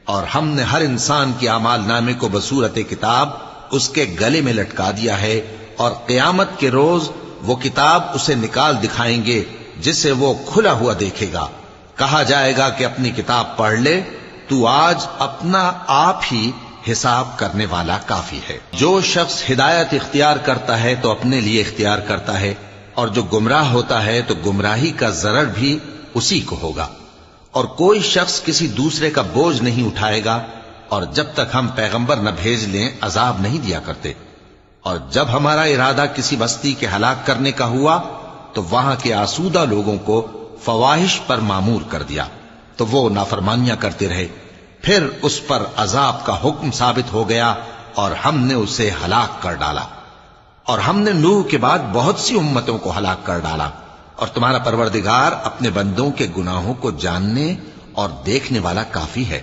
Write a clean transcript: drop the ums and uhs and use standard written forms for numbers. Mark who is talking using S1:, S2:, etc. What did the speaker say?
S1: اور ہم نے ہر انسان کے اعمال نامے کو بصورت کتاب اس کے گلے میں لٹکا دیا ہے، اور قیامت کے روز وہ کتاب اسے نکال دکھائیں گے جسے وہ کھلا ہوا دیکھے گا۔ کہا جائے گا کہ اپنی کتاب پڑھ لے، تو آج اپنا آپ ہی حساب کرنے والا کافی ہے۔ جو شخص ہدایت اختیار کرتا ہے تو اپنے لیے اختیار کرتا ہے، اور جو گمراہ ہوتا ہے تو گمراہی کا ضرر بھی اسی کو ہوگا، اور کوئی شخص کسی دوسرے کا بوجھ نہیں اٹھائے گا، اور جب تک ہم پیغمبر نہ بھیج لیں عذاب نہیں دیا کرتے۔ اور جب ہمارا ارادہ کسی بستی کے ہلاک کرنے کا ہوا تو وہاں کے آسودہ لوگوں کو فواحش پر مامور کر دیا، تو وہ نافرمانیاں کرتے رہے، پھر اس پر عذاب کا حکم ثابت ہو گیا اور ہم نے اسے ہلاک کر ڈالا۔ اور ہم نے نوح کے بعد بہت سی امتوں کو ہلاک کر ڈالا، اور تمہارا پروردگار اپنے بندوں کے گناہوں کو جاننے اور دیکھنے والا کافی ہے۔